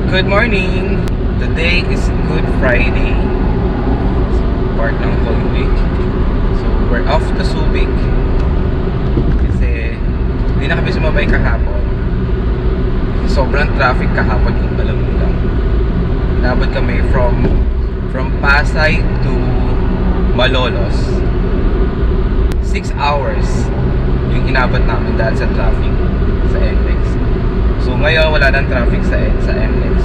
Good morning! Today is Good Friday. Part ng whole week. So, we're off to Subic. Kasi, hindi na kami sumabay kahapon. Sobrang traffic kahapon, yung alam mo lang. Inabot kami from Pasay to Malolos. 6 hours yung inabot namin dahil sa traffic sa NETWORX. So ngayon wala nang traffic sa NETWORX.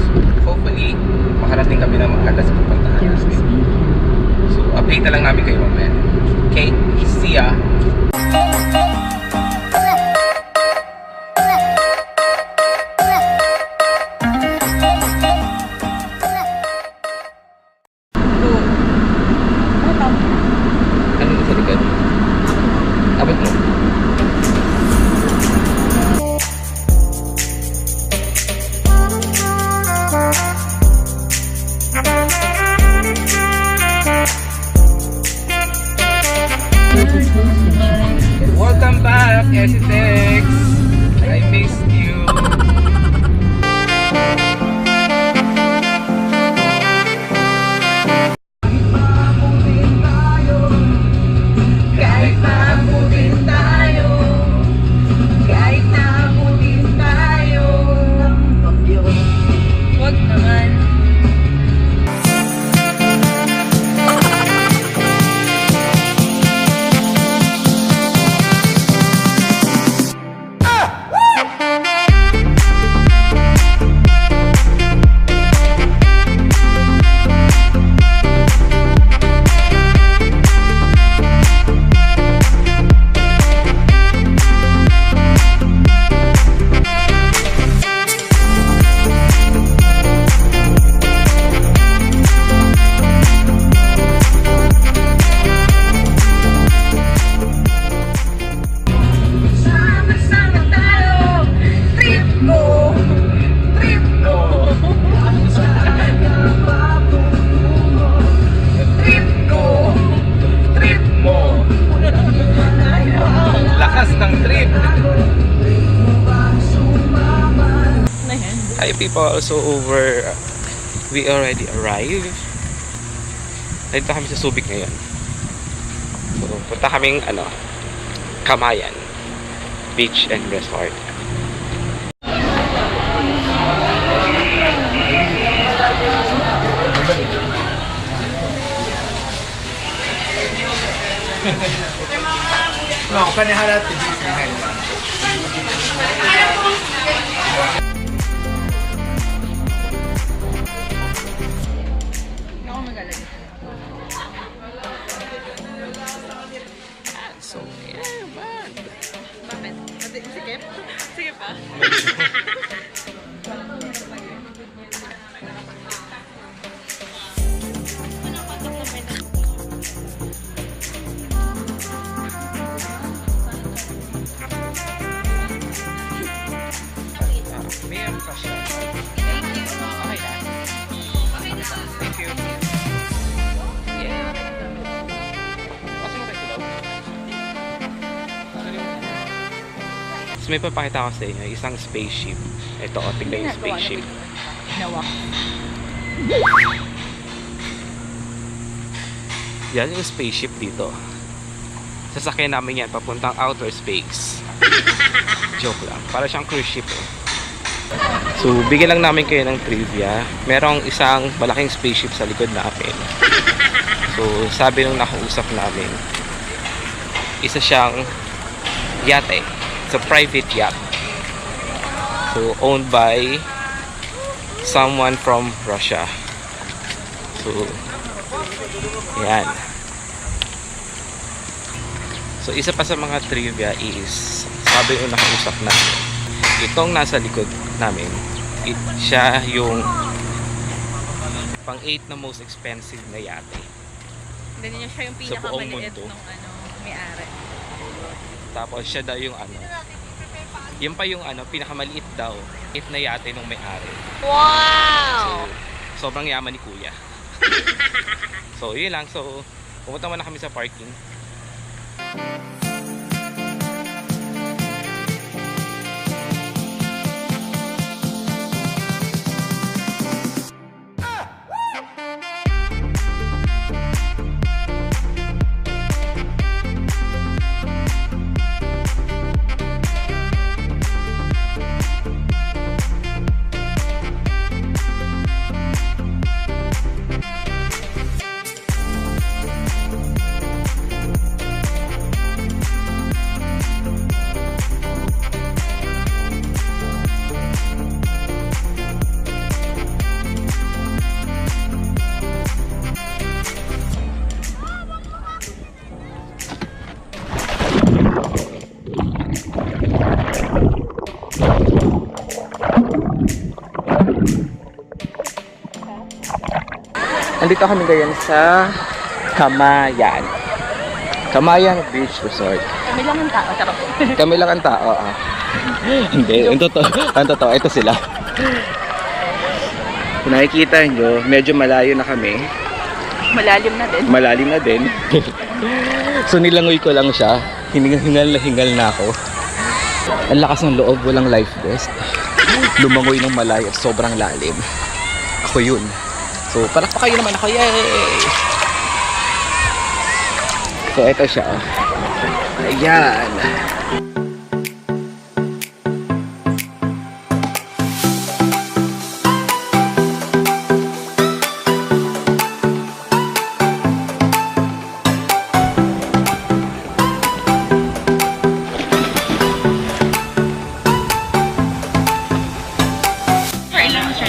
Hopefully makarating kami na maaga sa pupuntahan namin. So update na lang namin kayo mamaya. Okay, see ya! Welcome back, NETWORX! I missed you! Kahit maabutin tayo, kahit naabutin tayo, wag naman. Hi people, so we already arrived. Dito kami sa Subic ngayon. So punta kaming Camayan Beach and Resort. No, kanihalat di So, yeah, man. Bakit? Sige? Sige pa? Meron pa siya. Okay na. Thank you. Yeah. Kasi mo kayo So, may papakita ko sa inyo isang spaceship. Ito, tignan yung spaceship. Yan yung spaceship dito. Sasakyan namin yan papuntang outer space. Joke lang. Para siyang cruise ship eh. So, bigyan lang namin kayo ng trivia. Merong isang malaking spaceship sa likod namin. So, sabi nung nakausap namin, isa siyang yate. It's a private yacht. So, owned by someone from Russia. So, yan. So, isa pa sa mga trivia is, sabi nung nakausap namin, itong nasa likod namin, siya yung pang 8 na most expensive na yate. Hindi niya siya yung pinakamaliit nung may-ari. Tapos siya daw yung yun pa yung pinakamaliit daw na yate nung may-ari. Wow! So, sobrang yaman ni Kuya. So, yun lang. So, pumunta muna kami sa parking. Andito kami ngayon sa Camayan Beach Resort. Kami lang ang tao, charot. Kami lang ang tao. Hindi, ang totoo, ito sila. Kung nakikita nyo, medyo malayo na kami. Malalim na din. Malalim na din. So nilangoy ko lang siya. Hingal na ako. Ang lakas ng loob, walang life vest. Lumangoy ng malayo, sobrang lalim. Ako yun. So palakpak kayo naman ako, yay! So ito siya. Ayan.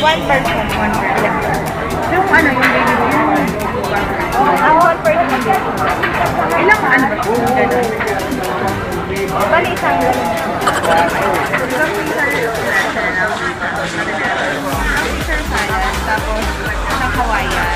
One person. Yung ano, yung baby room. One person. Ilang ano ba? Ganun. Bali, isang tapos sa Hawaiian.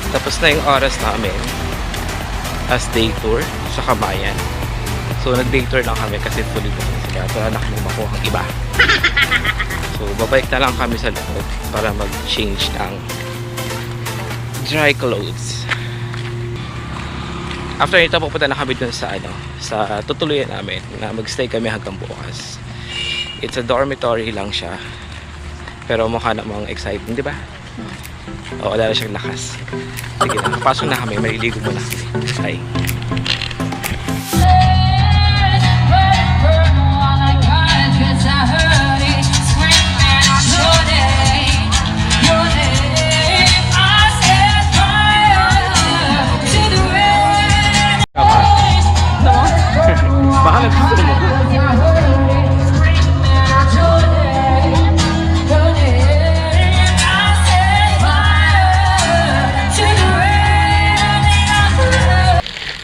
Tapos na yung oras namin as day tour sa Camayan. So nag-day tour lang kami kasi fully booked na sila. Wala na kami makuha ang iba. So babalik na lang kami sa loob para mag-change ng dry clothes. After nito pupunta na kami dun sa sa tutuluyan namin na mag-stay kami hanggang bukas. It's a dormitory lang siya. Pero mukha namang exciting, di ba? O, wala na siyang lakas. Sige na, pasok na kami. Maliligo muna kami. Bye. Baka nagsusunod mo.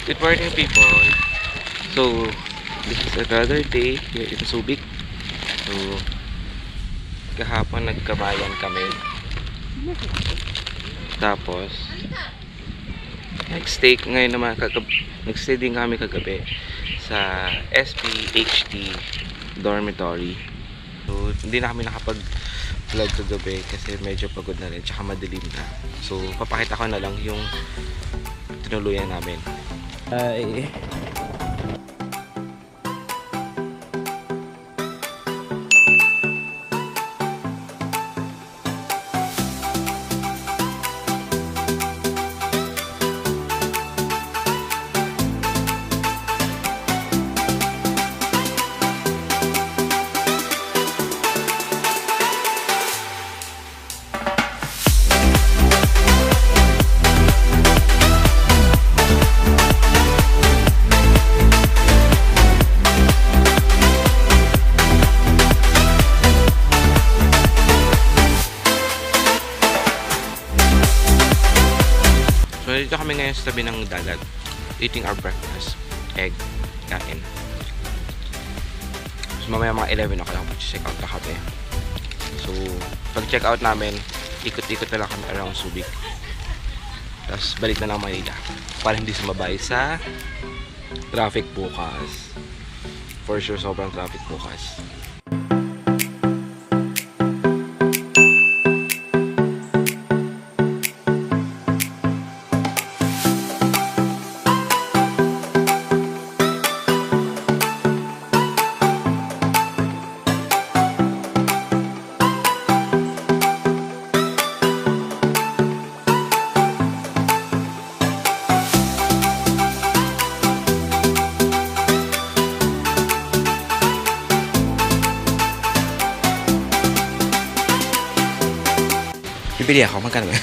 Good morning, people. So this is another day here in Subic. So kahapon nagkamayan kami. Tapos nagstay ngayon naman nagstay din kami kagabi sa SBHD Dormitory. So hindi na kami nakapag-vlog kagabi kasi medyo pagod na rin tsaka madilim na. So papakita ko na lang yung tinuluyan namin. Ay. So, dito kami ngayon sa tabi ng dagat. Eating our breakfast. Egg. Kain. So, mamaya mga 11 ako lang mag-check out na kami. So, pag-check out namin, ikot-ikot na lang kami around Subic. Tapos, balik na lang Manila. Para hindi sumabay sa traffic bukas. For sure, sobrang traffic bukas. Bibili ako, magkano ba?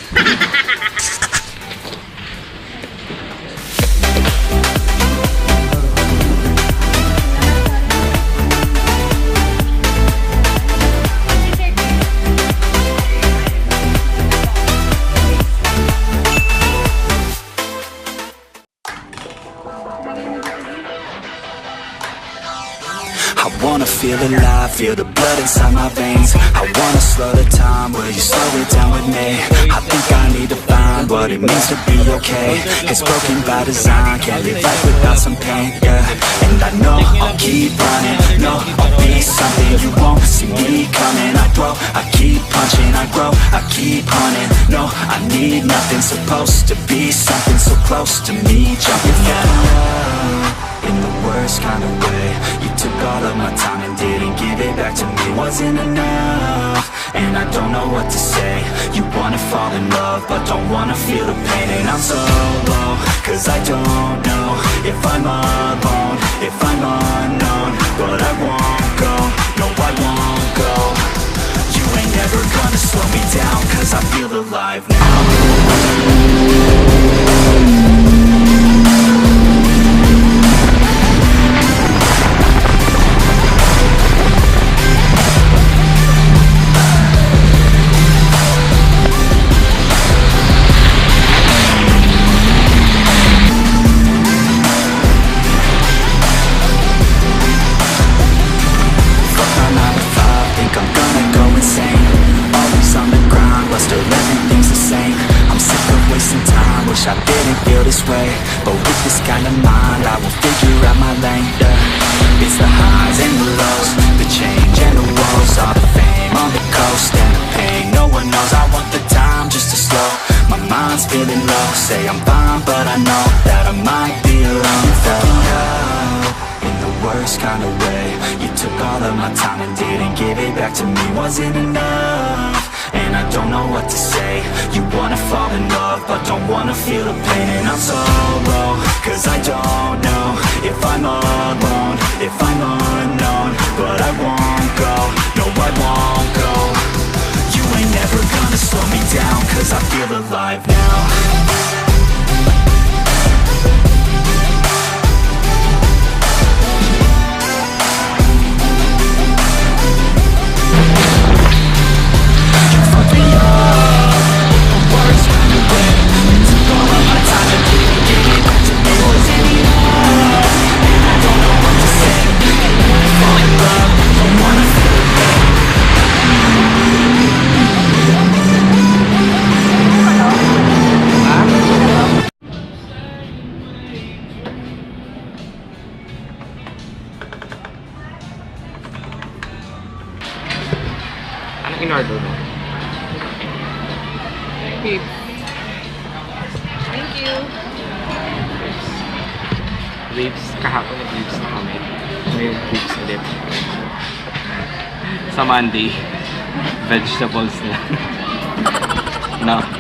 I wanna feel alive, feel the blood inside my veins. I wanna slow the time, will you slow it down with me? I think I need to find what it means to be okay. It's broken by design, can't live life without some pain, yeah. And I know I'll keep running, no, I'll be something you won't see me coming. I grow, I keep punching, I grow, I keep hunting. No, I need nothing, supposed to be something so close to me. Jumping out in the worst kind of way. You took all of my time and didn't give it back to me. Wasn't enough, and I don't know what to say. You wanna fall in love, but don't wanna feel the pain. And I'm so low, cause I don't know if I'm alone, if I'm unknown. But I won't go, no I won't go. You ain't never gonna slow me down, cause I feel alive now. Wish I didn't feel this way, but with this kind of mind I will figure out my lane, yeah. It's the highs and the lows, the change and the woes, all the fame on the coast and the pain no one knows. I want the time just to slow, my mind's feeling low. Say I'm fine but I know that I might be alone. You fucking up in the worst kind of way. You took all of my time and didn't give it back to me. Wasn't enough, and I don't know what to say. You wanna fall in love, but don't wanna feel the pain. And I'm so low, cause I don't know if I'm alone, if I'm unknown. But I won't go, no I won't go. You ain't never gonna slow me down, cause I feel alive now. In-order mo? Reef. Thank you. Reefs. Kahapon nag-reefs na kami. Ngayon reefs ulit. Sa Monday, vegetables na. No.